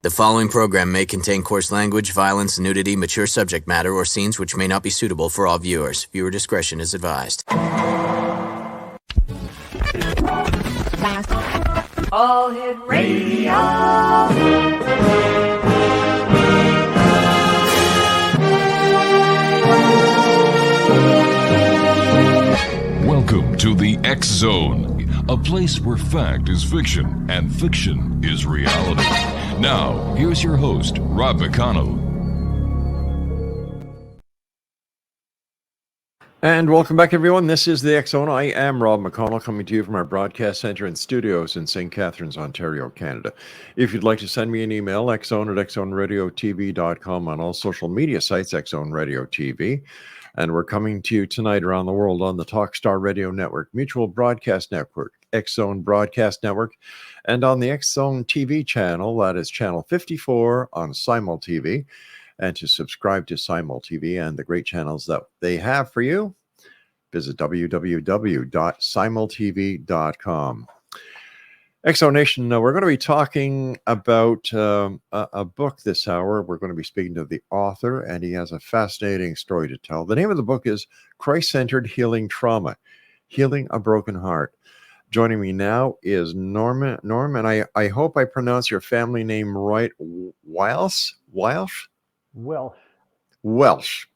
The following program may contain coarse language, violence, nudity, mature subject matter, or scenes which may not be suitable for all viewers. Viewer discretion is advised. All Hit Radio. Welcome to the X Zone, a place where fact is fiction and fiction is reality. Now, here's your host, Rob McConnell. And welcome back, everyone. This is the X Zone. I am Rob McConnell, coming to you from our broadcast center and studios in St. Catharines, Ontario, Canada. If you'd like to send me an email, xzone@xzoneradiotv.com, on all social media sites, X Zone Radio TV. And we're coming to you tonight around the world on the Talkstar Radio Network, Mutual Broadcast Network, X Zone Broadcast Network, and on the X Zone TV channel, that is channel 54 on Simul TV. And to subscribe to Simul TV and the great channels that they have for you, visit www.simultv.com. Exonation, we're going to be talking about a book this hour. We're going to be speaking to the author, and he has a fascinating story to tell. The name of the book is Christ-Centered Healing Trauma, Healing a Broken Heart. Joining me now is Norm, and I hope I pronounce your family name right, WIELSCH? Welsh.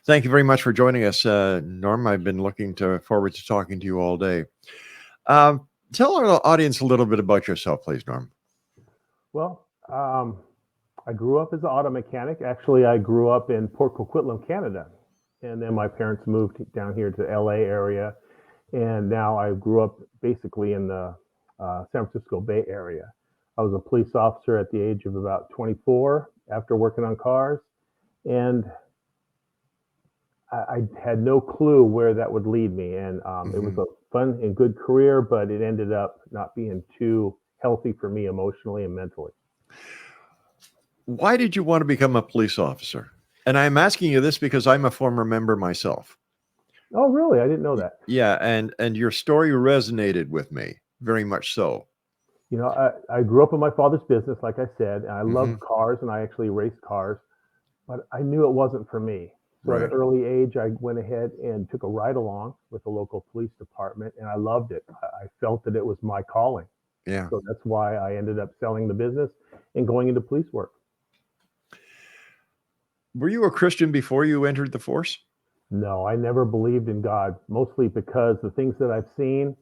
Thank you very much for joining us, Norm. I've been looking forward to talking to you all day. Tell our audience a little bit about yourself, please, Norm. Well, I grew up as an auto mechanic. Actually, I grew up in Port Coquitlam, Canada. And then my parents moved down here to LA area. And now I grew up basically in the San Francisco Bay Area. I was a police officer at the age of about 24 after working on cars. And I had no clue where that would lead me. And it was a fun and good career, but it ended up not being too healthy for me emotionally and mentally. Why did you want to become a police officer? And I'm asking you this because I'm a former member myself. Oh, really? I didn't know that. Yeah, and your story resonated with me, very much so. You know, I grew up in my father's business, like I said, and I loved cars, and I actually raced cars, but I knew it wasn't for me. So at an early age, I went ahead and took a ride along with the local police department, and I loved it. I felt that it was my calling. Yeah. So that's why I ended up selling the business and going into police work. Were you a Christian before you entered the force? No, I never believed in God, mostly because the things that I've seen,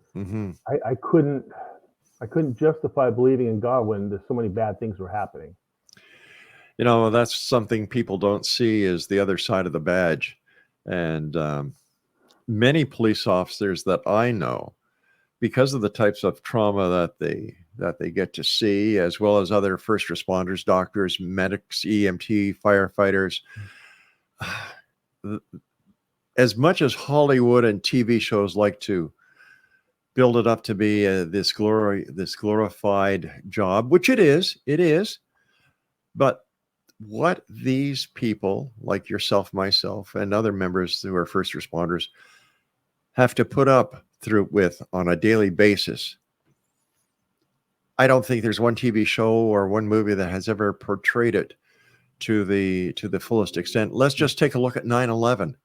I couldn't justify believing in God when there's so many bad things were happening. You know, that's something people don't see is the other side of the badge. And many police officers that I know, because of the types of trauma that they get to see, as well as other first responders, doctors, medics, EMT, firefighters, as much as Hollywood and TV shows like to build it up to be this glorified job, which it is, but what these people like yourself, myself, and other members who are first responders have to put up with on a daily basis. I don't think there's one TV show or one movie that has ever portrayed it to the fullest extent. Let's just take a look at 9/11.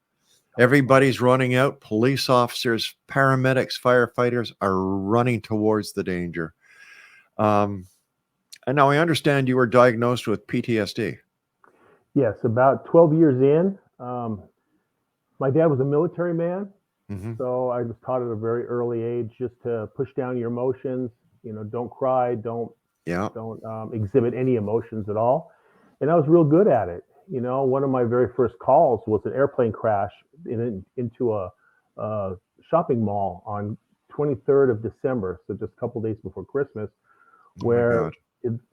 Everybody's running out. Police officers, paramedics, firefighters are running towards the danger. And now I understand you were diagnosed with PTSD. Yes, about 12 years in. My dad was a military man, so I was taught at a very early age just to push down your emotions. You know, don't cry, don't exhibit any emotions at all. And I was real good at it. You know, one of my very first calls was an airplane crash into a shopping mall on 23rd of December, so just a couple days before Christmas, where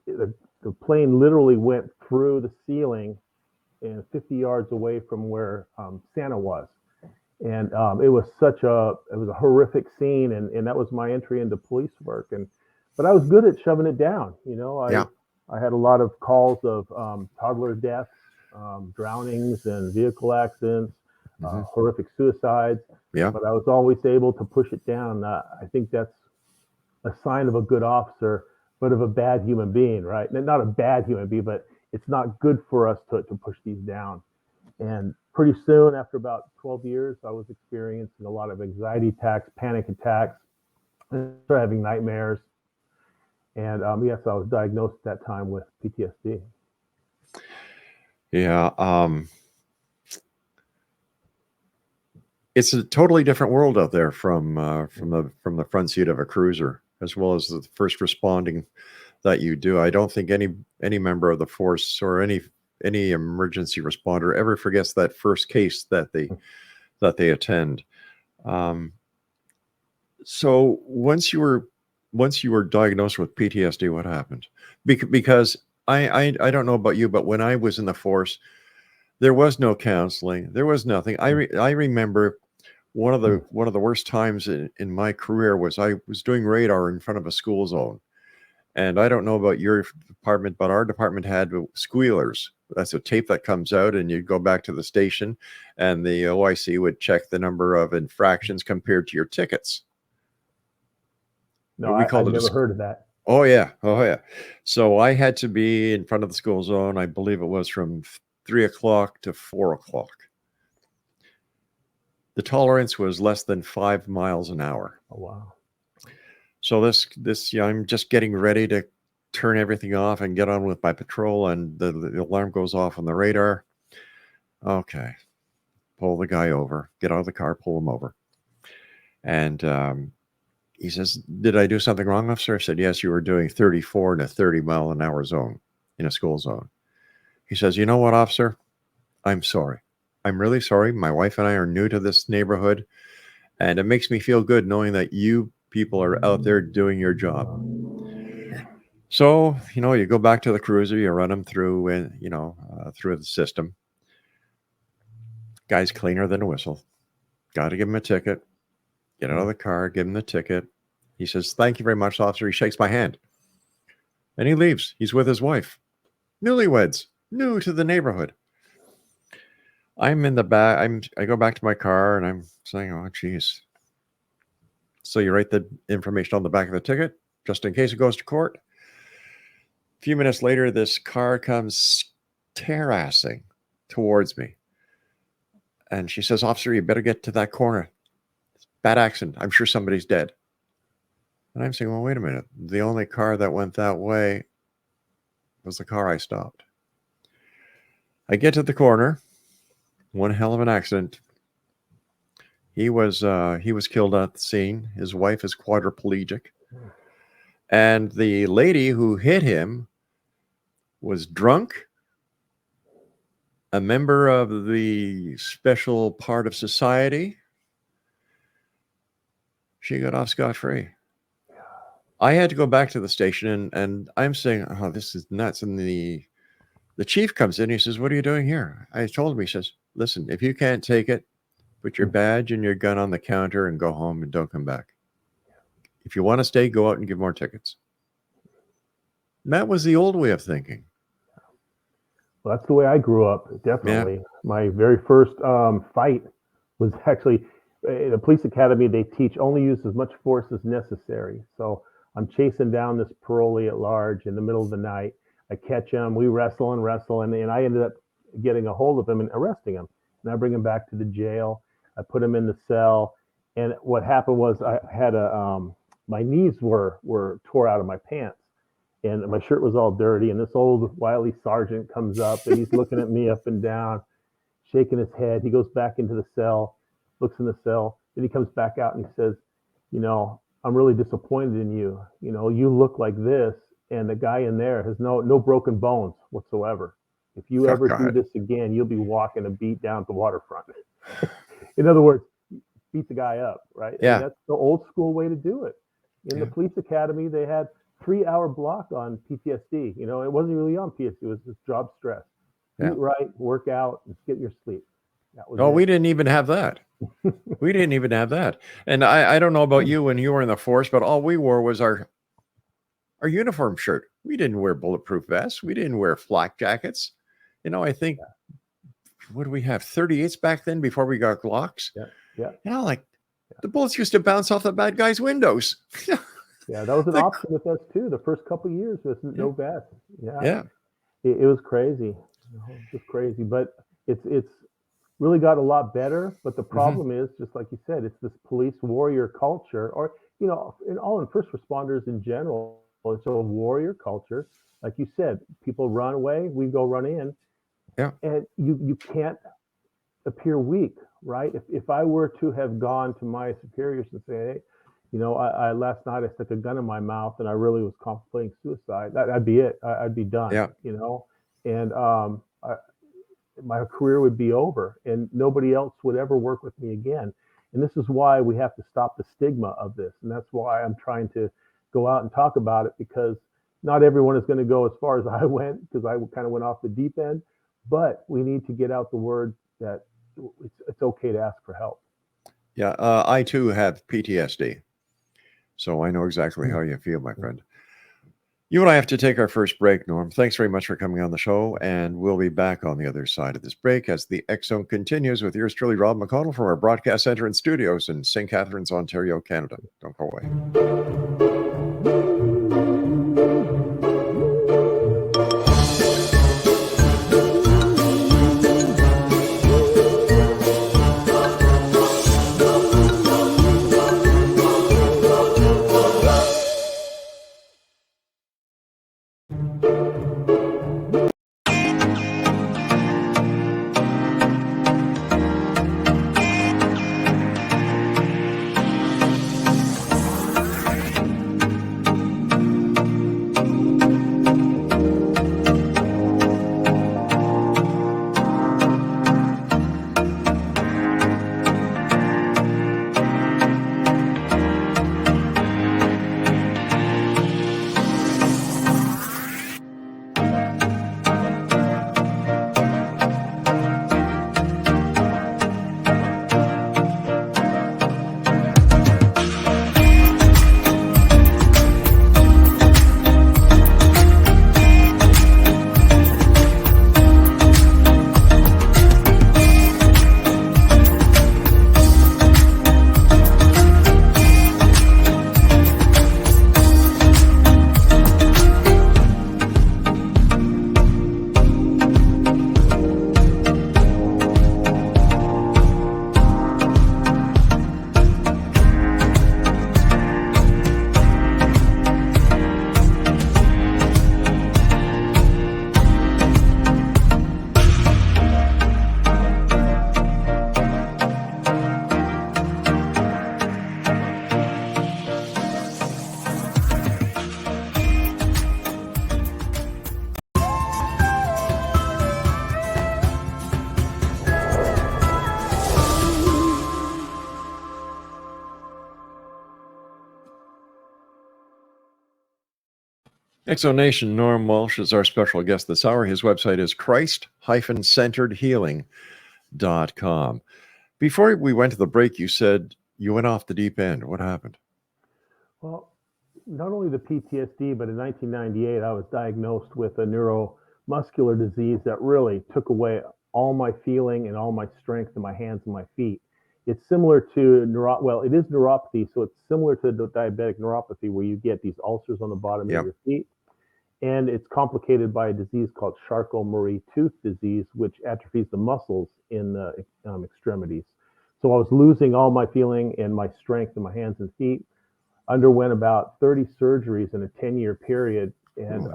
the plane literally went through the ceiling and 50 yards away from where Santa was. And it was a horrific scene, and that was my entry into police work. But I was good at shoving it down. You know, I had a lot of calls of toddler deaths, drownings and vehicle accidents, horrific suicides. Yeah. But I was always able to push it down. I think that's a sign of a good officer, but of a bad human being, right? Not a bad human being, but it's not good for us to push these down. And pretty soon, after about 12 years, I was experiencing a lot of anxiety attacks, panic attacks, and started having nightmares. And yes, I was diagnosed at that time with PTSD. Yeah. It's a totally different world out there from the front seat of a cruiser, as well as the first responding that you do. I don't think any member of the force or any emergency responder ever forgets that first case that they attend. So once you were diagnosed with PTSD, what happened? Because I don't know about you, but when I was in the force, there was no counseling. There was nothing. I remember one of the worst times in my career was I was doing radar in front of a school zone. And I don't know about your department, but our department had squealers. That's a tape that comes out, and you go back to the station, and the OIC would check the number of infractions compared to your tickets. No, I've never heard of that. Oh yeah. So I had to be in front of the school zone. I believe it was from 3 o'clock to 4 o'clock. The tolerance was less than 5 miles an hour. Oh wow. So this I'm just getting ready to turn everything off and get on with my patrol, and the alarm goes off on the radar. Okay, pull the guy over, get out of the car, pull him over. And he says, "Did I do something wrong, officer?" I said, "Yes, you were doing 34 in a 30-mile-an-hour zone, in a school zone." He says, "You know what, officer? I'm sorry. I'm really sorry. My wife and I are new to this neighborhood, and it makes me feel good knowing that you people are out there doing your job." So, you go back to the cruiser, you run them through, through the system. Guy's cleaner than a whistle. Got to give him a ticket. Get out of the car, give him the ticket. He says, "Thank you very much, officer." He shakes my hand. And he leaves. He's with his wife. Newlyweds, new to the neighborhood. I'm in the back. I go back to my car, and I'm saying, "Oh, geez." So you write the information on the back of the ticket, just in case it goes to court. A few minutes later, this car comes terrassing towards me. And she says, "Officer, you better get to that corner. Bad accident. I'm sure somebody's dead." And I'm saying, "Well, wait a minute. The only car that went that way was the car I stopped." I get to the corner. One hell of an accident. He was killed at the scene. His wife is quadriplegic. And the lady who hit him was drunk, a member of the special part of society. She got off scot-free. I had to go back to the station, and I'm saying, "Oh, this is nuts." And the chief comes in. He says, "What are you doing here?" I told him. He says, "Listen, if you can't take it, put your badge and your gun on the counter and go home and don't come back. If you want to stay, go out and give more tickets." And that was the old way of thinking. Well, that's the way I grew up, definitely. Yeah. My very first fight was actually in the police academy. They teach only use as much force as necessary. So I'm chasing down this parolee at large in the middle of the night. I catch him. We wrestle, and I ended up getting a hold of him and arresting him. And I bring him back to the jail. I put him in the cell. And what happened was I had my knees were tore out of my pants. And my shirt was all dirty. And this old wily sergeant comes up, and he's looking at me up and down, shaking his head. He goes back into the cell, looks in the cell. Then he comes back out and he says, "I'm really disappointed in you. You look like this, and the guy in there has no broken bones whatsoever. If you ever do this again, you'll be walking a beat down the waterfront." In other words, beat the guy up, right? Yeah. And that's the old school way to do it. In the police academy, they had 3-hour block on PTSD. It wasn't really on PTSD. It was just job stress. Eat right, work out, and get your sleep. We didn't even have that. We didn't even have that. And I don't know about you when you were in the force, but all we wore was our uniform shirt. We didn't wear bulletproof vests. We didn't wear flak jackets. I think, what do we have? 38s back then before we got Glocks. Yeah. The bullets used to bounce off the bad guys' windows. Yeah, that was an The- option with us too. The first couple of years was no vest. Yeah, yeah. it was crazy. It was crazy, but it's really got a lot better. But the problem is, just like you said, it's this police warrior culture, or in first responders in general, it's a warrior culture. Like you said, people run away, we go run in, Yeah. and you can't appear weak, right? If I were to have gone to my superiors and say, hey, I last night I stuck a gun in my mouth and I really was contemplating suicide, that'd be it. I'd be done. Yeah. And my career would be over, and nobody else would ever work with me again. And this is why we have to stop the stigma of this, and that's why I'm trying to go out and talk about it, because not everyone is going to go as far as I went, because I kind of went off the deep end. But we need to get out the word that it's okay to ask for help. Yeah. I too have PTSD, so I know exactly how you feel, my friend. You and I have to take our first break, Norm. Thanks very much for coming on the show, and we'll be back on the other side of this break as the X Zone continues with yours truly, Rob McConnell, from our broadcast center and studios in St. Catharines, Ontario, Canada. Don't go away. Exonation, Norm Walsh is our special guest this hour. His website is Christ-centeredhealing.com. Before we went to the break, you said you went off the deep end. What happened? Well, not only the PTSD, but in 1998, I was diagnosed with a neuromuscular disease that really took away all my feeling and all my strength in my hands and my feet. It's similar to it is neuropathy, so it's similar to diabetic neuropathy, where you get these ulcers on the bottom of your feet. And it's complicated by a disease called Charcot-Marie-Tooth disease, which atrophies the muscles in the extremities. So I was losing all my feeling and my strength in my hands and feet. Underwent about 30 surgeries in a 10-year period, and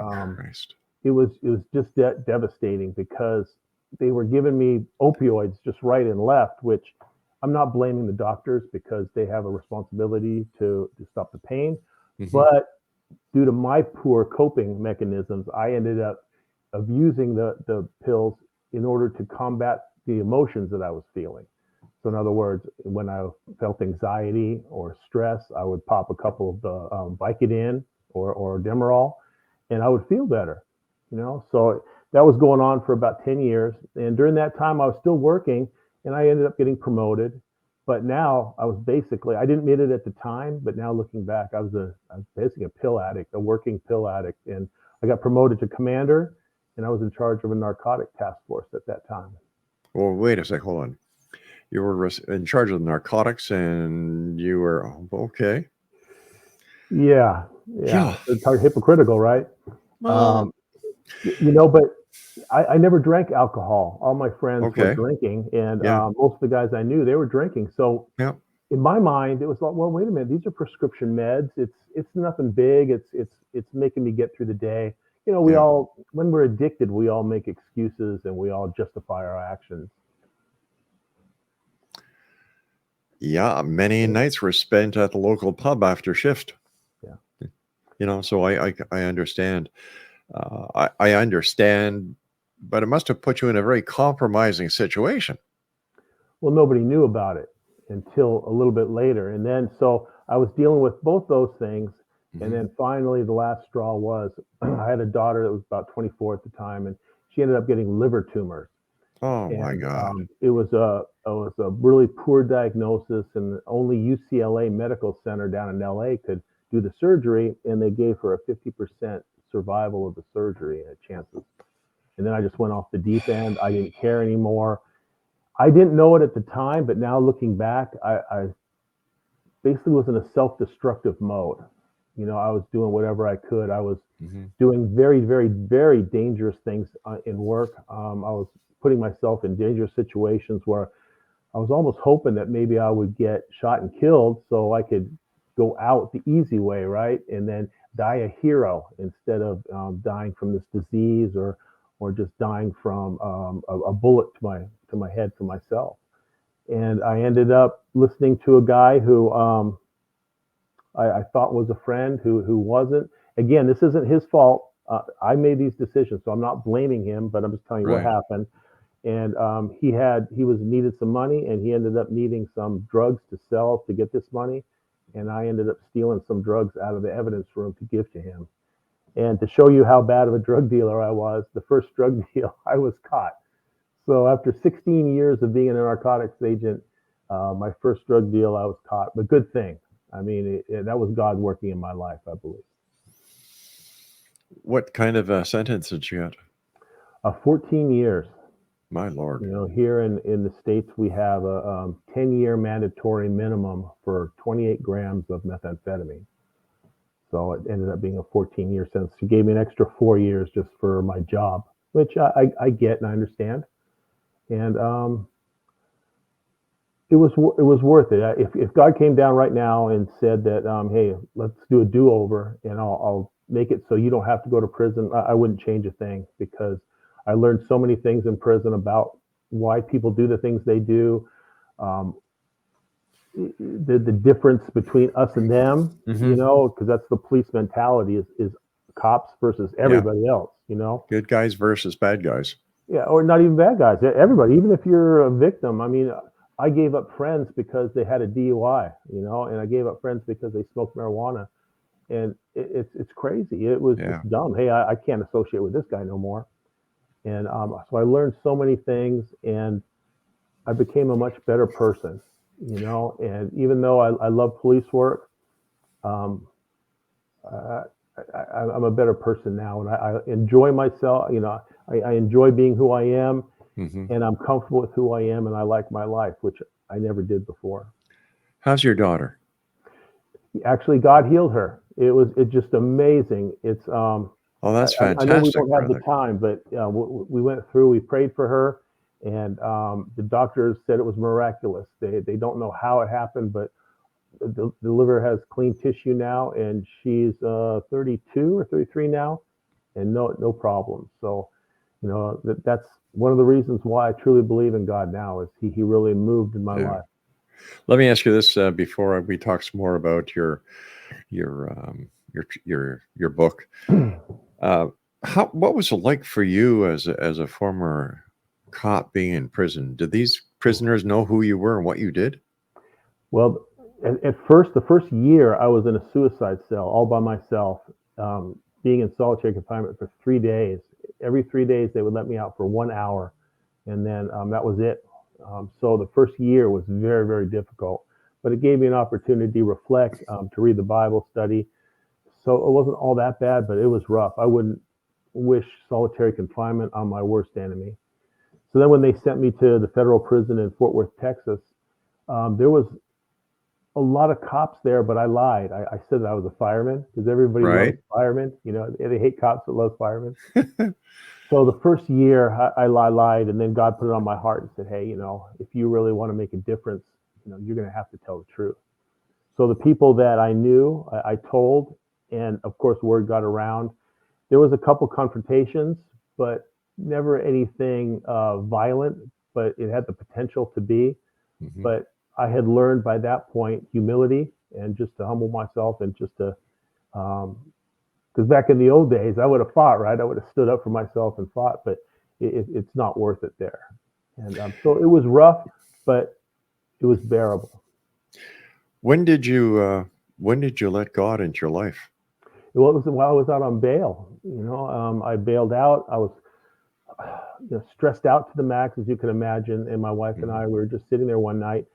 it was just devastating, because they were giving me opioids just right and left, which I'm not blaming the doctors, because they have a responsibility to stop the pain. But due to my poor coping mechanisms, I ended up using the pills in order to combat the emotions that I was feeling. So in other words, when I felt anxiety or stress, I would pop a couple of the Vicodin or Demerol, and I would feel better. So that was going on for about 10 years. And during that time, I was still working, and I ended up getting promoted. But now I didn't admit it at the time, but now looking back, I was basically a pill addict, a working pill addict. And I got promoted to commander, and I was in charge of a narcotic task force at that time. Well, wait a sec, hold on. You were in charge of the narcotics, and you were, okay. Yeah, Yeah. it's hard, hypocritical, right? Well, Um, but I never drank alcohol. All my friends were okay. drinking, and Yeah. most of the guys I knew, they were drinking. So Yeah. in my mind, it was like, well, wait a minute, these are prescription meds. It's nothing big. It's making me get through the day. We Yeah. all, when we're addicted, we all make excuses and we all justify our actions. Yeah. Many nights were spent at the local pub after shift. Yeah. So I understand. I understand, but it must have put you in a very compromising situation. Well, nobody knew about it until a little bit later. And then, so I was dealing with both those things. And then finally, the last straw was I had a daughter that was about 24 at the time, and she ended up getting liver tumors. Oh my And God. it was a really poor diagnosis, and only UCLA Medical Center down in LA could do the surgery, and they gave her a 50% survival of the surgery chances. And then I just went off the deep end. I didn't care anymore. I didn't know it at the time, but now looking back, I basically was in a self-destructive mode. I was doing whatever I could. I was doing very, very, very dangerous things in work. I was putting myself in dangerous situations where I was almost hoping that maybe I would get shot and killed so I could go out the easy way, right? And then die a hero instead of dying from this disease or just dying from a bullet to my head for myself. And I ended up listening to a guy who I thought was a friend who wasn't. Again, this isn't his fault. I made these decisions, so I'm not blaming him, but I'm just telling you what Right. happened. And he was needed some money, and he ended up needing some drugs to sell to get this money. And I ended up stealing some drugs out of the evidence room to give to him. And to show you how bad of a drug dealer I was, the first drug deal, I was caught. So after 16 years of being a narcotics agent, my first drug deal, I was caught. But good thing. I mean, that was God working in my life, I believe. What kind of a sentence did you get? 14 years. My Lord. Here in the States, we have a 10-year mandatory minimum for 28 grams of methamphetamine. So it ended up being a 14-year sentence. He gave me an extra 4 years just for my job, which I get and I understand. And it was worth it. If God came down right now and said that, hey, let's do a do-over, and I'll make it so you don't have to go to prison, I wouldn't change a thing, because I learned so many things in prison about why people do the things they do, the difference between us and them, because that's the police mentality is cops versus everybody else, Good guys versus bad guys. Yeah, or not even bad guys. Everybody, even if you're a victim. I mean, I gave up friends because they had a DUI, and I gave up friends because they smoked marijuana, and it's crazy. It was just dumb. Hey, I can't associate with this guy no more. And so I learned so many things, and I became a much better person, And even though I love police work, I'm a better person now, and I enjoy myself. I enjoy being who I am, and I'm comfortable with who I am, and I like my life, which I never did before. How's your daughter? Actually, God healed her. It's just amazing. It's oh, that's fantastic. I know we don't have brother. the time, but we went through. We prayed for her, and the doctors said it was miraculous. They don't know how it happened, but the liver has clean tissue now, and she's 32 or 33 now, and no problem. So, that's one of the reasons why I truly believe in God now, is he really moved in my life. Let me ask you this before we talk some more about your book. What was it like for you as a former cop being in prison? Did these prisoners know who you were and what you did? Well, at first, the first year, I was in a suicide cell all by myself, being in solitary confinement for 3 days. Every 3 days, they would let me out for 1 hour, and then that was it. So the first year was very, very difficult, but it gave me an opportunity to reflect, to read the Bible, study. So it wasn't all that bad, but it was rough. I wouldn't wish solitary confinement on my worst enemy. So then when they sent me to the federal prison in Fort Worth, Texas, there was a lot of cops there, but I lied. I said that I was a fireman because everybody Right. loves firemen. You know, they hate cops that love firemen. So the first year I lied, and then God put it on my heart and said, hey, you know, if you really want to make a difference, you know, you're going to have to tell the truth. So the people that I knew, I told, and of course, word got around. There was a couple confrontations, but never anything violent, but it had the potential to be. Mhm. But I had learned by that point humility and just to humble myself and just to, because back in the old days, I would have fought, right? I would have stood up for myself and fought, but it's not worth it there. And so it was rough, but it was bearable. When did you let God into your life? Well, it was while I was out on bail. You know, I bailed out. I was stressed out to the max, as you can imagine. And my wife and I, we were just sitting there one night,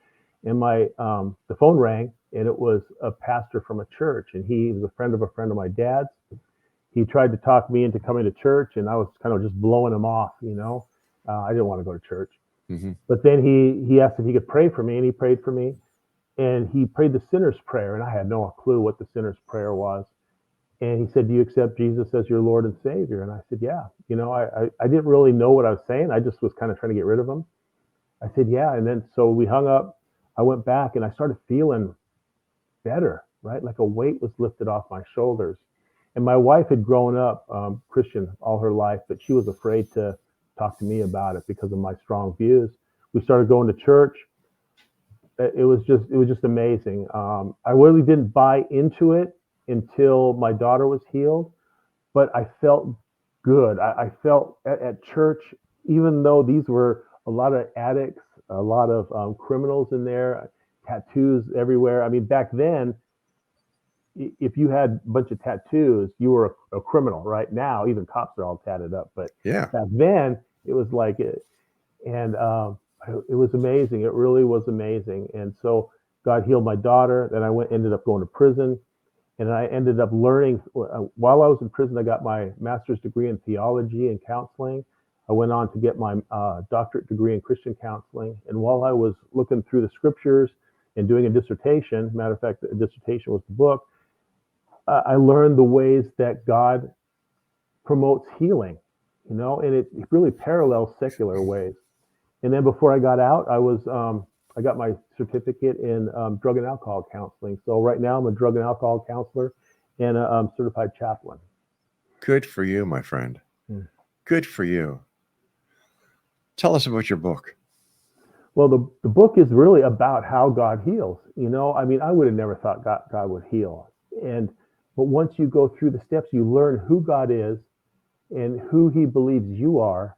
and the phone rang, and it was a pastor from a church, and he was a friend of my dad's. He tried to talk me into coming to church, and I was kind of just blowing him off. You know, I didn't want to go to church. Mm-hmm. But then he asked if he could pray for me, and he prayed for me, and he prayed the sinner's prayer, and I had no clue what the sinner's prayer was. And he said, do you accept Jesus as your Lord and Savior? And I said, yeah. You know, I didn't really know what I was saying. I just was kind of trying to get rid of him. I said, yeah. And then so we hung up. I went back and I started feeling better, right? Like a weight was lifted off my shoulders. And my wife had grown up Christian all her life, but she was afraid to talk to me about it because of my strong views. We started going to church. It was just amazing. I really didn't buy into it until my daughter was healed, but I felt good. I felt at church, even though these were a lot of addicts, a lot of criminals in there, tattoos everywhere. I mean, back then, if you had a bunch of tattoos, you were a criminal. Right now, even cops are all tatted up. But Yeah. back then, it was like it, and it was amazing. It really was amazing. And so God healed my daughter. Then ended up going to prison. And I ended up learning while I was in prison. I got my master's degree in theology and counseling. I went on to get my doctorate degree in Christian counseling. And while I was looking through the scriptures and doing a dissertation, matter of fact, the dissertation was the book, I learned the ways that God promotes healing, you know, and it really parallels secular ways. And then before I got out, I got my certificate in drug and alcohol counseling. So right now I'm a drug and alcohol counselor and a certified chaplain. Good for you, my friend. Good for you. Tell us about your book. Well, the book is really about how God heals. You know, I mean, I would have never thought God would heal. But once you go through the steps, you learn who God is and who he believes you are.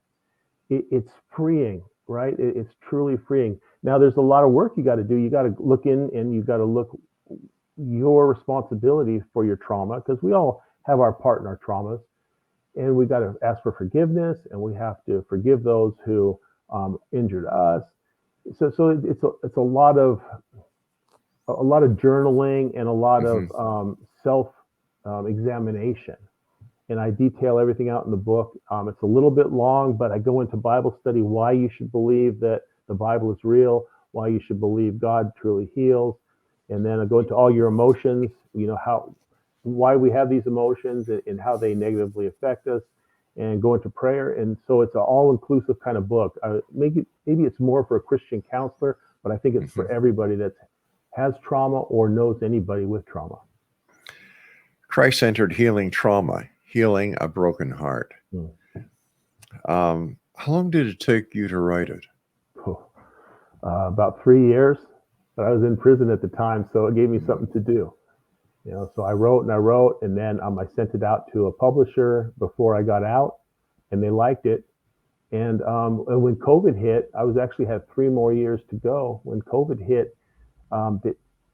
It's freeing, right? It's truly freeing. Now, there's a lot of work you got to do. You got to look in and you got to look your responsibility for your trauma, because we all have our part in our traumas, and we got to ask for forgiveness, and we have to forgive those who injured us. So it's a lot of journaling and a lot of self examination. And I detail everything out in the book. It's a little bit long, but I go into Bible study, why you should believe that the Bible is real, why you should believe God truly heals. And then I go into all your emotions, you know, why we have these emotions and how they negatively affect us, and go into prayer. And so it's an all-inclusive kind of book. Maybe it's more for a Christian counselor, but I think it's for everybody that has trauma or knows anybody with trauma. Christ-centered healing trauma, healing a broken heart. How long did it take you to write it? About 3 years, but I was in prison at the time, so it gave me something to do. You know, so I wrote, and then I sent it out to a publisher before I got out, and they liked it. And when COVID hit, I actually had 3 more years to go. When COVID hit,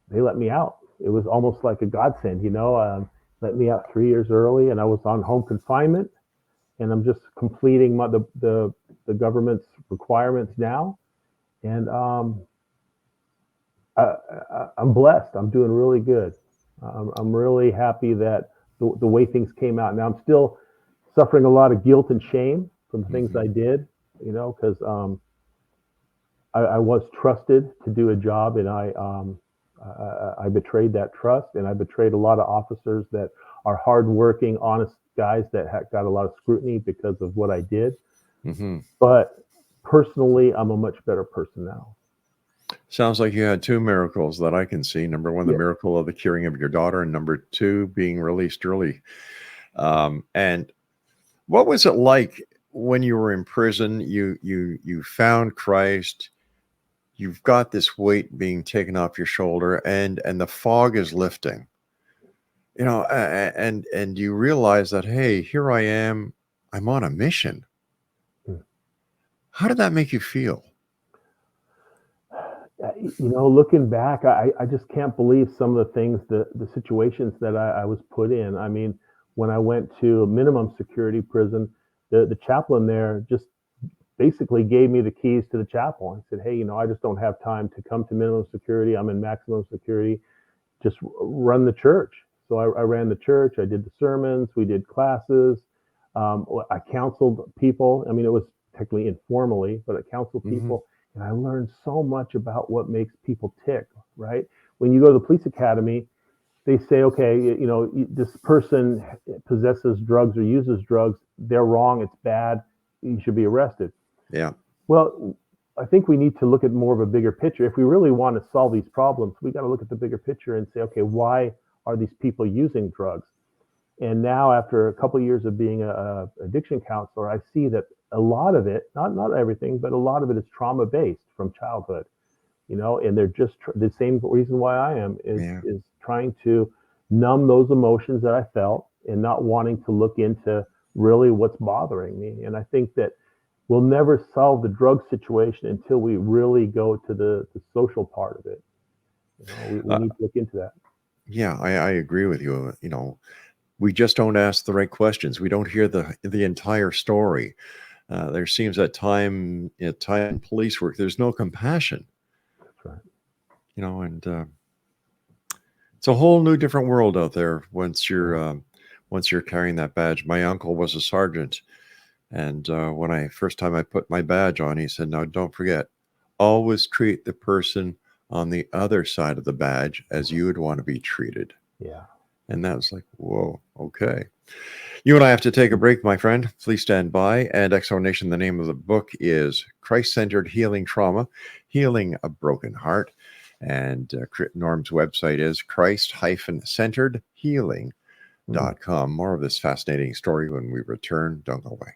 they let me out. It was almost like a godsend, you know. Let me out 3 years early, and I was on home confinement, and I'm just completing the government's requirements now. And I'm blessed. I'm doing really good. I'm really happy that the way things came out. Now I'm still suffering a lot of guilt and shame from the things I did, you know, because I was trusted to do a job, and I I betrayed that trust, and I betrayed a lot of officers that are hardworking, honest guys that got a lot of scrutiny because of what I did. Mm-hmm. But personally, I'm a much better person now. Sounds like you had two miracles that I can see. Number one, the miracle of the curing of your daughter, and number two, being released early. And what was it like when you were in prison? You found Christ. You've got this weight being taken off your shoulder, and the fog is lifting. You know, and you realize that, hey, here I am. I'm on a mission. How did that make you feel? You know, looking back, I just can't believe some of the things, the situations that I was put in. I mean, when I went to a minimum security prison, the chaplain there just basically gave me the keys to the chapel and said, hey, you know, I just don't have time to come to minimum security. I'm in maximum security. Just run the church. So I ran the church. I did the sermons. We did classes. I counseled people. I mean, it was technically informally, but I counseled people. And I learned so much about what makes people tick, right? When you go to the police academy, they say, okay, you know, this person possesses drugs or uses drugs. They're wrong. It's bad. You should be arrested. Yeah. Well, I think we need to look at more of a bigger picture. If we really want to solve these problems, we got to look at the bigger picture and say, okay, why are these people using drugs? And now, after a couple of years of being a addiction counselor, I see that a lot of it, not everything, but a lot of it is trauma based from childhood, you know, and they're just the same reason why I am is trying to numb those emotions that I felt and not wanting to look into really what's bothering me. And I think that we'll never solve the drug situation until we really go to the social part of it. You know, we need to look into that. Yeah, I agree with you. You know, we just don't ask the right questions. We don't hear the entire story. There seems at time in police work, there's no compassion. That's right. You know, and it's a whole new different world out there once you're carrying that badge. My uncle was a sergeant, and when first time I put my badge on, he said, "Now don't forget, always treat the person on the other side of the badge as you would want to be treated." Yeah. And that was like, whoa, okay. You and I have to take a break, my friend. Please stand by. And Exo Nation, the name of the book is Christ-Centered Healing Trauma, Healing a Broken Heart. And Norm's website is Christ-Centeredhealing.com. More of this fascinating story when we return. Don't go away.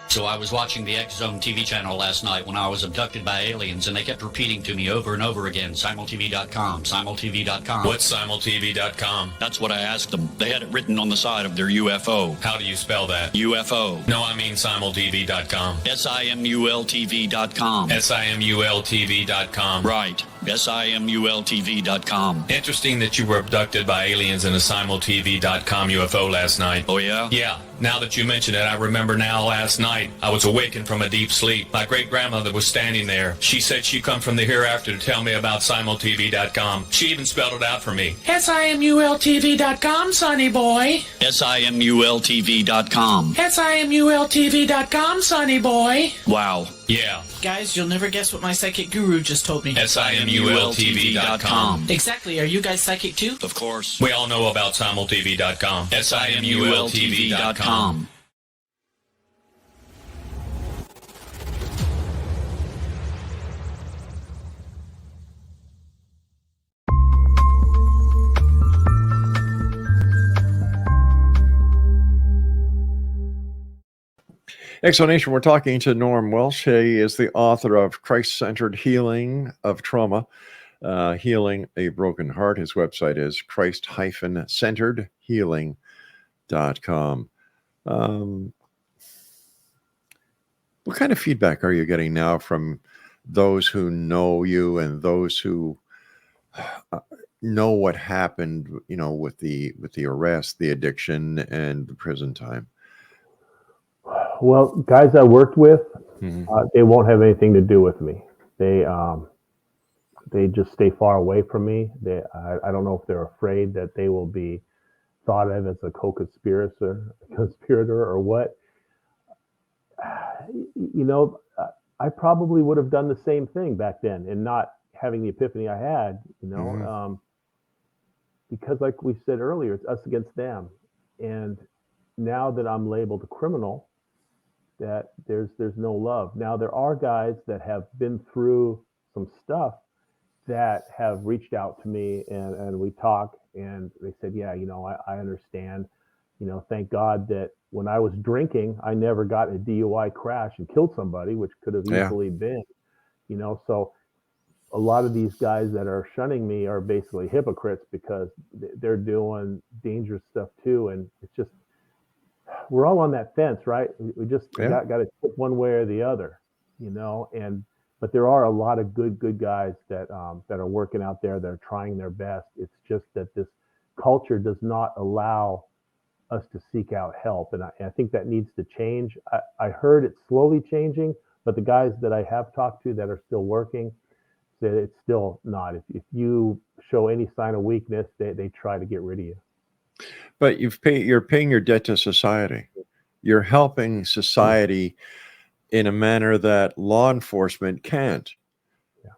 So I was watching the X Zone TV channel last night when I was abducted by aliens, and they kept repeating to me over and over again, simultv.com, simultv.com. What's simultv.com? That's what I asked them. They had it written on the side of their UFO. How do you spell that? UFO. No, I mean simultv.com. simultv.com. simultv.com. Right. simultv.com. Interesting that you were abducted by aliens in a simultv.com UFO last night. Oh, yeah? Yeah. Now that you mention it, I remember now last night I was awakened from a deep sleep. My great-grandmother was standing there. She said she'd come from the hereafter to tell me about simultv.com. She even spelled it out for me. simultv.com, sonny boy. simultv.com. simultv.com, sonny boy. Wow. Yeah. Guys, you'll never guess what my psychic guru just told me. simultv.com. Exactly. Are you guys psychic too? Of course. We all know about simultv.com. simultv.com. Exo Nation, we're talking to Norm Welsh. He is the author of Christ-Centered Healing of Trauma, Healing a Broken Heart. His website is Christ-Centeredhealing.com. What kind of feedback are you getting now from those who know you and those who know what happened, you know, with the arrest, the addiction, and the prison time? Well, guys I worked with, They won't have anything to do with me. They just stay far away from me. I don't know if they're afraid that they will be thought of as a conspirator or what. I probably would have done the same thing back then and not having the epiphany I had, because like we said earlier, it's us against them. And now that I'm labeled a criminal, that there's no love. Now there are guys that have been through some stuff that have reached out to me and we talk and they said, yeah, I understand, thank God that when I was drinking, I never got a DUI crash and killed somebody, which could have easily been, so a lot of these guys that are shunning me are basically hypocrites because they're doing dangerous stuff too. And it's just, we're all on that fence, right? We just got to pick one way or the other, but there are a lot of good guys that are working out there. They're trying their best. It's just that this culture does not allow us to seek out help. And I think that needs to change. I heard it's slowly changing, but the guys that I have talked to that are still working, said it's still not. If you show any sign of weakness, they try to get rid of you. But you're paying your debt to society. You're helping society in a manner that law enforcement can't. Yeah.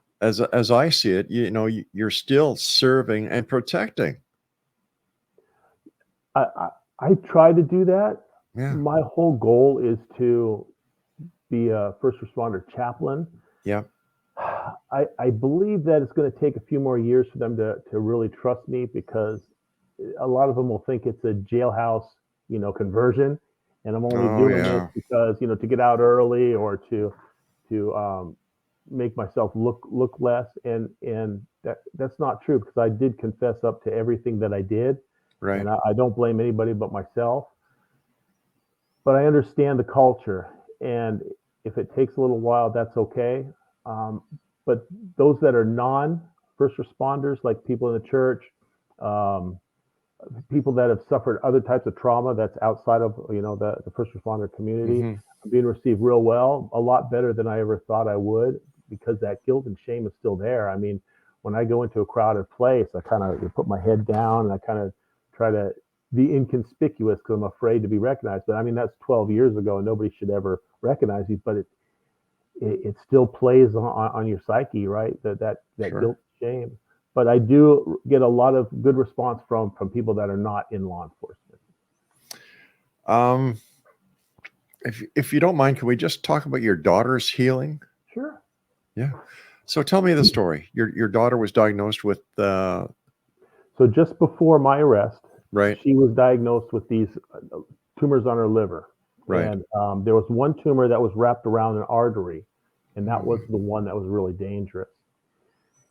As I see it, you're still serving and protecting. I try to do that. Yeah. My whole goal is to be a first responder chaplain. Yeah. I believe that it's going to take a few more years for them to really trust me, because a lot of them will think it's a jailhouse, conversion, and I'm only doing this because, to get out early or to make myself look less. And that's not true, because I did confess up to everything that I did. Right. And I don't blame anybody but myself. But I understand the culture, and if it takes a little while, that's okay. But those that are non-first responders, like people in the church, people that have suffered other types of trauma that's outside of the first responder community, are being received real well, a lot better than I ever thought I would, because that guilt and shame is still there. I mean, when I go into a crowded place, I kind of put my head down and I kind of try to be inconspicuous because I'm afraid to be recognized. But I mean, that's 12 years ago and nobody should ever recognize you, but it still plays on your psyche, right? That Sure. guilt, shame. But I do get a lot of good response from people that are not in law enforcement. If you don't mind, can we just talk about your daughter's healing? Sure. Yeah. So tell me the story. Your daughter was diagnosed with So just before my arrest, right. she was diagnosed with these tumors on her liver. Right. And there was one tumor that was wrapped around an artery, and that was the one that was really dangerous.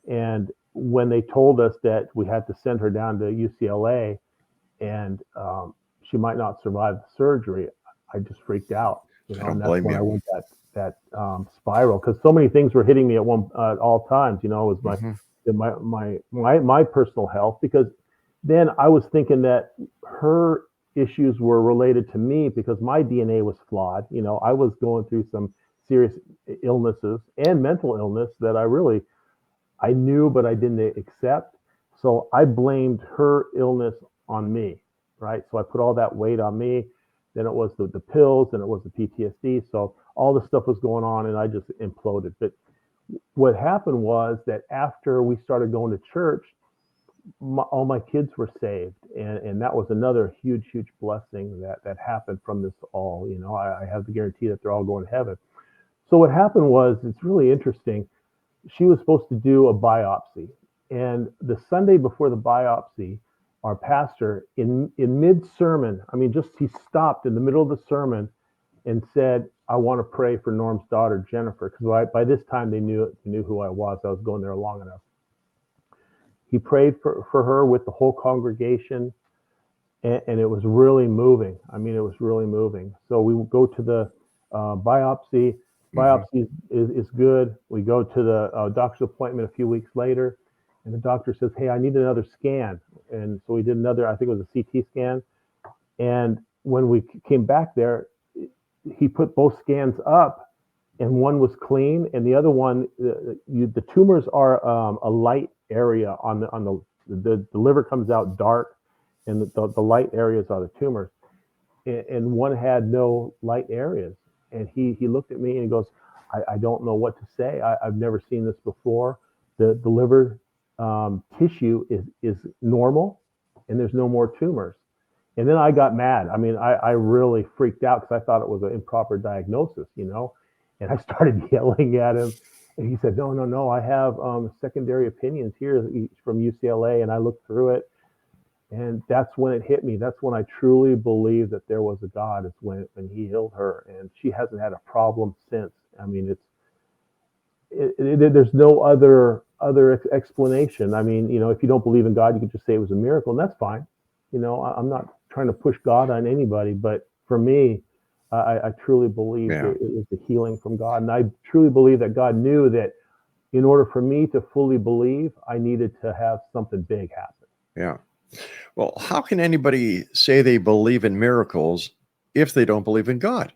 And when they told us that we had to send her down to UCLA and she might not survive the surgery, I just freaked out. I don't and that's blame when you. I went that spiral, because so many things were hitting me at all times. It was my personal health, because then I was thinking that her issues were related to me because my DNA was flawed. I was going through some serious illnesses and mental illness that I knew, but I didn't accept. So I blamed her illness on me, right? So I put all that weight on me. Then it was the pills, and it was the PTSD. So all this stuff was going on, and I just imploded. But what happened was that after we started going to church, all my kids were saved, and that was another huge blessing that happened from this all. I have the guarantee that they're all going to heaven. So what happened was, it's really interesting. She was supposed to do a biopsy, and the Sunday before the biopsy, our pastor in mid-sermon, he stopped in the middle of the sermon and said, "I want to pray for Norm's daughter, Jennifer," because by this time they knew who I was. I was going there long enough. He prayed for her with the whole congregation, and it was really moving. It was really moving. So we go to the biopsy. Biopsy is good. We go to the doctor's appointment a few weeks later, and the doctor says, "Hey, I need another scan." And so we did another, I think it was a CT scan. And when we came back there, he put both scans up, and one was clean, and the other one, the tumors are a light area on the liver comes out dark, and the light areas are the tumors, and one had no light areas. And he looked at me and he goes, I don't know what to say. I've never seen this before. The liver tissue is normal, and there's no more tumors. And then I got mad. I mean, I really freaked out because I thought it was an improper diagnosis, you know. And I started yelling at him. And he said, no, I have secondary opinions here from UCLA. And I looked through it. And that's when it hit me. That's when I truly believed that there was a God. It's when he healed her. And she hasn't had a problem since. I mean, there's no other explanation. I mean, you know, if you don't believe in God, you could just say it was a miracle, and that's fine. You know, I'm not trying to push God on anybody, but for me, I truly believe it was the healing from God. And I truly believe that God knew that in order for me to fully believe, I needed to have something big happen. Yeah. Well, how can anybody say they believe in miracles if they don't believe in God?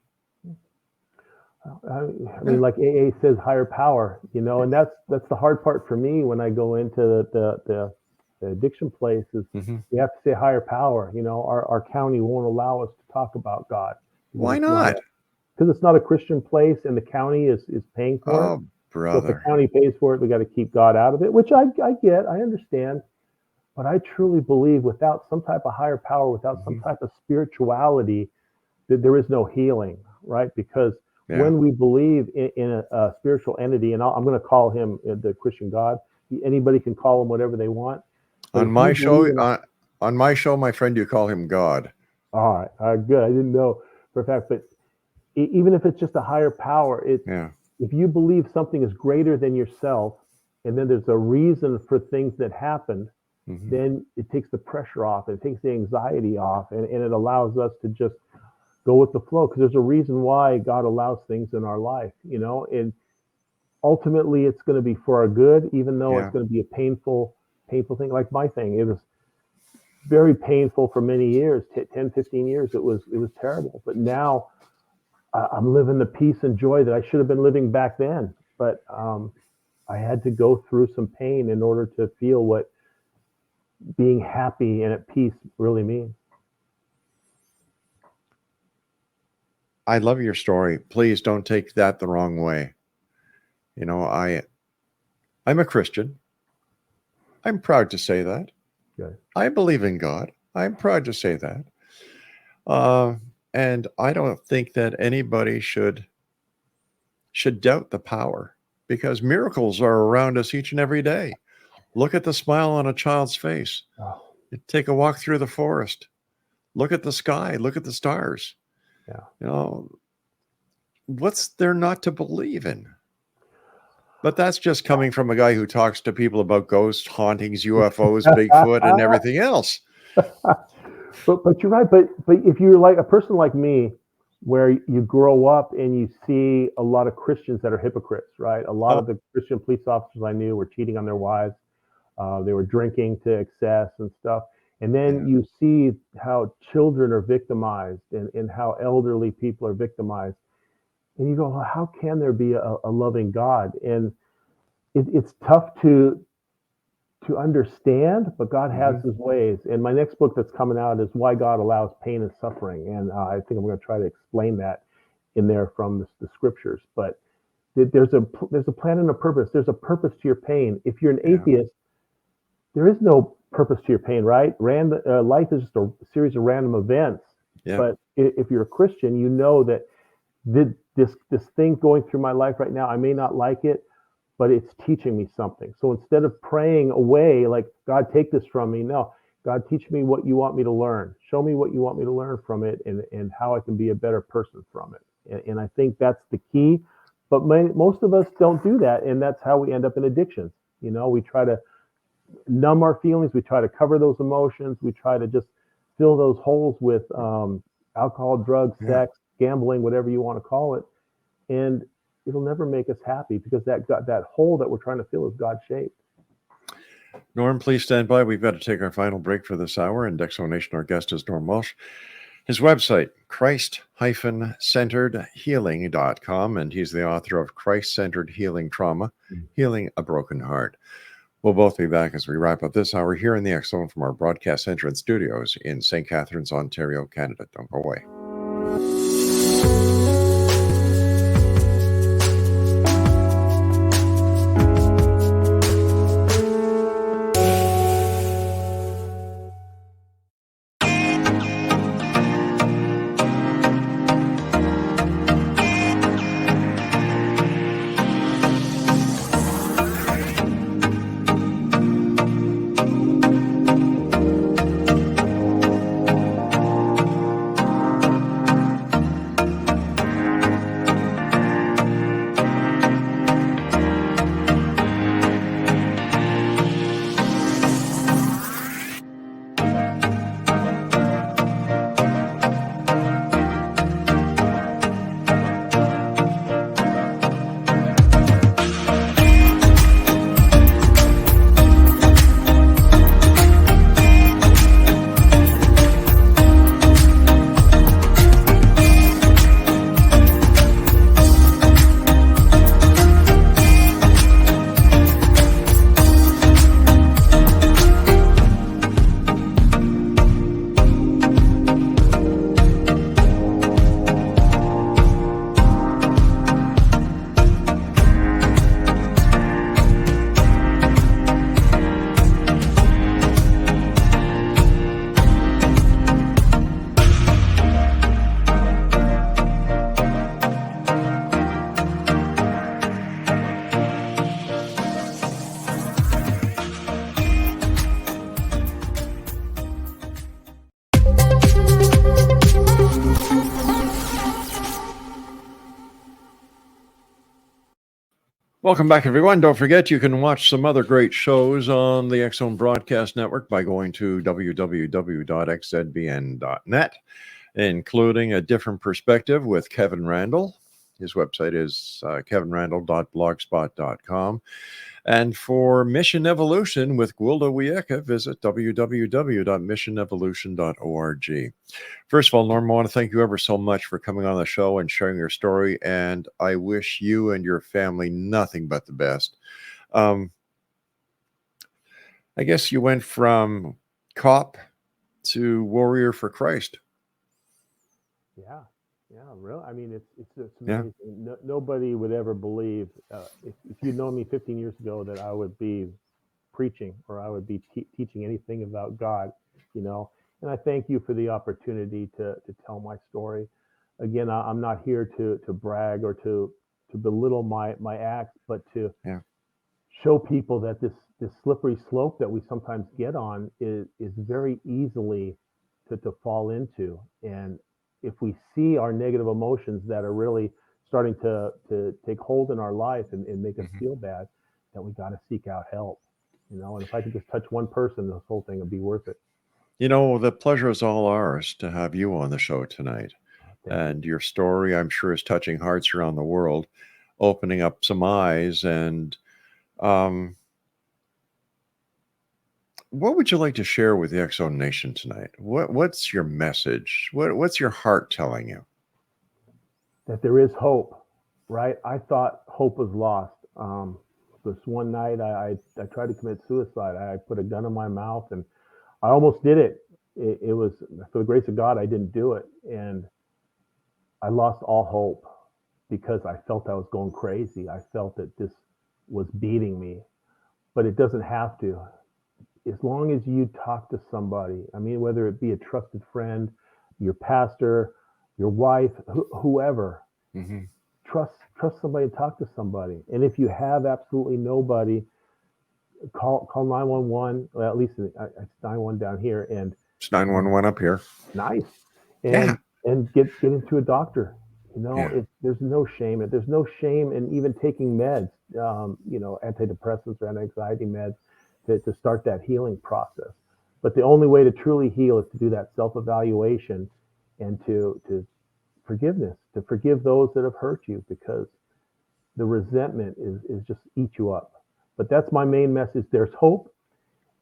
I mean, like AA says, higher power, you know, and that's the hard part for me when I go into the addiction places. We have to say higher power. You know, our county won't allow us to talk about God. Why not? Because it's not a Christian place, and the county is paying for it. Oh, brother. So if the county pays for it, we got to keep God out of it, which I get, I understand. But I truly believe without some type of higher power, without some type of spirituality, that there is no healing, right? Because when we believe in a spiritual entity, and I'm going to call him the Christian God. Anybody can call him whatever they want. On my show, my friend, you call him God. All right, good. I didn't know for a fact, but even if it's just a higher power, if you believe something is greater than yourself, and then there's a reason for things that happen, then it takes the pressure off, it takes the anxiety off, and it allows us to just go with the flow, because there's a reason why God allows things in our life, you know, and ultimately it's going to be for our good, even though it's going to be a painful thing. Like my thing, it was very painful for many years, 10, 15 years. It was terrible. But now I'm living the peace and joy that I should have been living back then. But I had to go through some pain in order to feel what being happy and at peace really means. I love your story. Please don't take that the wrong way. You know, I'm a Christian. I'm proud to say that. Okay. I believe in God. I'm proud to say that. And I don't think that anybody should doubt the power, because miracles are around us each and every day. Look at the smile on a child's face. Oh. Take a walk through the forest. Look at the sky. Look at the stars. Yeah. You know, what's there not to believe in? But that's just coming from a guy who talks to people about ghosts, hauntings, UFOs, Bigfoot, and everything else. But you're right. But if you're like a person like me, where you grow up and you see a lot of Christians that are hypocrites, right? A lot of the Christian police officers I knew were cheating on their wives. They were drinking to excess and stuff. And then you see how children are victimized and how elderly people are victimized. And you go, well, how can there be a loving God? And it's tough to understand, but God has his ways. And my next book that's coming out is Why God Allows Pain and Suffering. And I think I'm going to try to explain that in there from the scriptures. But there's a plan and a purpose. There's a purpose to your pain. If you're an atheist, there is no purpose to your pain, right? Life is just a series of random events. Yeah. But if you're a Christian, you know that this thing going through my life right now, I may not like it, but it's teaching me something. So instead of praying away, like, God, take this from me, no, God, teach me what you want me to learn. Show me what you want me to learn from it, and how I can be a better person from it. And I think that's the key. But most of us don't do that, and that's how we end up in addictions. You know, we try to numb our feelings. We try to cover those emotions. We try to just fill those holes with alcohol, drugs, sex, gambling, whatever you want to call it. And it'll never make us happy, because that hole that we're trying to fill is God-shaped. Norm, please stand by. We've got to take our final break for this hour. And Dexo Nation, our guest is Norm Welsh. His website, Christ-centeredhealing.com, and he's the author of Christ-Centered Healing Trauma, Healing a Broken Heart. We'll both be back as we wrap up this hour here in the X Zone from our broadcast center and studios in St. Catharines, Ontario, Canada. Don't go away. Welcome back, everyone. Don't forget, you can watch some other great shows on the X Zone Broadcast Network by going to www.xzbn.net, including A Different Perspective with Kevin Randall. His website is kevinrandall.blogspot.com. And for Mission Evolution with Gwilda Wiyaka, visit www.missionevolution.org. First of all, Norm, I want to thank you ever so much for coming on the show and sharing your story, and I wish you and your family nothing but the best. I guess you went from cop to warrior for Christ. Yeah, really. I mean, it's amazing. Yeah. Nobody would ever believe, if you'd known me 15 years ago, that I would be preaching or I would be teaching anything about God, you know. And I thank you for the opportunity to tell my story. Again, I'm not here to brag or to belittle my acts, but to show people that this slippery slope that we sometimes get on is very easily to fall into. And if we see our negative emotions that are really starting to take hold in our life and make us feel bad, that we got to seek out help, you know. And if I could just touch one person, this whole thing would be worth it. You know, the pleasure is all ours to have you on the show tonight. And your story, I'm sure, is touching hearts around the world, opening up some eyes. And what would you like to share with the X Zone Nation tonight? What's your message? What's your heart telling you? That there is hope, right? I thought hope was lost. This one night, I tried to commit suicide. I put a gun in my mouth, and I almost did it. It was, for the grace of God, I didn't do it. And I lost all hope because I felt I was going crazy. I felt that this was beating me, but it doesn't have to. As long as you talk to somebody, I mean, whether it be a trusted friend, your pastor, your wife, whoever, trust somebody and talk to somebody. And if you have absolutely nobody, call 911. Well, at least it's 911 down here, and it's 911 up here. Nice. And get into a doctor. You know, there's no shame. There's no shame in even taking meds, you know, antidepressants or anti-anxiety meds to start that healing process. But the only way to truly heal is to do that self-evaluation and to forgiveness, to forgive those that have hurt you, because the resentment is just eat you up. But that's my main message. There's hope.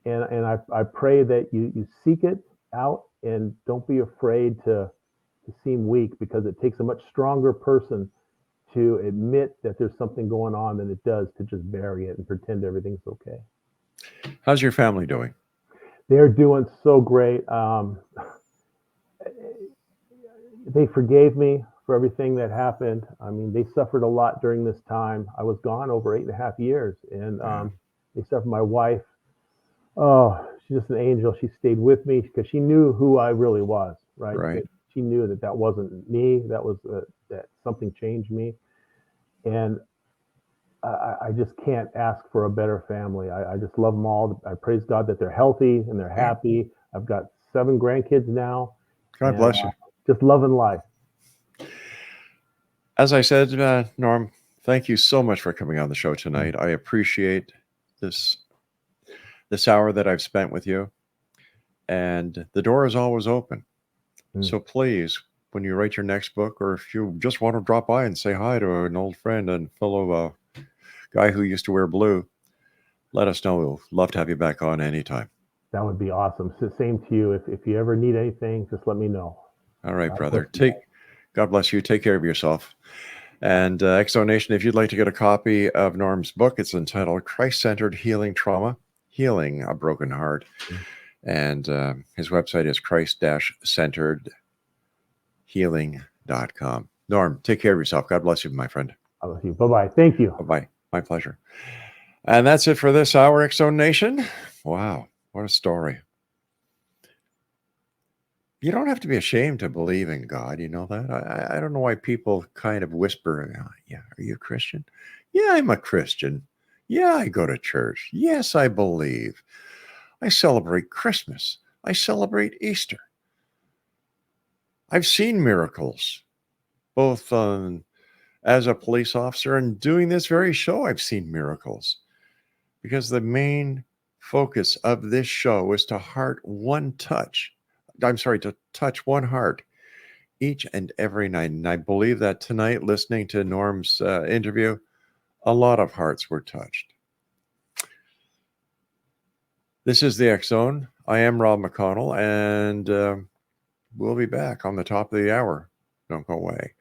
And I pray that you seek it out and don't be afraid to to seem weak, because it takes a much stronger person to admit that there's something going on than it does to just bury it and pretend everything's okay. How's your family doing? They're doing so great. They forgave me for everything that happened. I mean, they suffered a lot during this time. I was gone over 8.5 years, and they suffered. My wife, oh, she's just an angel. She stayed with me because she knew who I really was, right? Right. She knew that that wasn't me. That was that something changed me, and I just can't ask for a better family. I just love them all. I praise God that they're healthy and they're happy. I've got 7 grandkids now. God bless you. Just loving life. As I said, Norm, thank you so much for coming on the show tonight. I appreciate this hour that I've spent with you, and the door is always open. So please, when you write your next book, or if you just want to drop by and say hi to an old friend and fellow guy who used to wear blue, let us know. We'll love to have you back on anytime. That would be awesome. So same to you. If you ever need anything, just let me know. All right, brother. God bless you. Take care of yourself. And Exo Nation, if you'd like to get a copy of Norm's book, it's entitled Christ-Centered Healing Trauma, Healing a Broken Heart. And his website is christ-centeredhealing.com. Norm, take care of yourself. God bless you, my friend. I love you. Bye-bye. Thank you. Bye-bye. My pleasure. And that's it for this hour, Exo Nation. Wow, what a story. You don't have to be ashamed to believe in God. You know that? I don't know why people kind of whisper, yeah, are you a Christian? Yeah, I'm a Christian. Yeah, I go to church. Yes, I believe. I celebrate Christmas. I celebrate Easter. I've seen miracles, both as a police officer and doing this very show. I've seen miracles, because the main focus of this show is to touch one heart each and every night. And I believe that tonight, listening to Norm's interview, a lot of hearts were touched. This is the X Zone. I am Rob McConnell, and we'll be back on the top of the hour. Don't go away.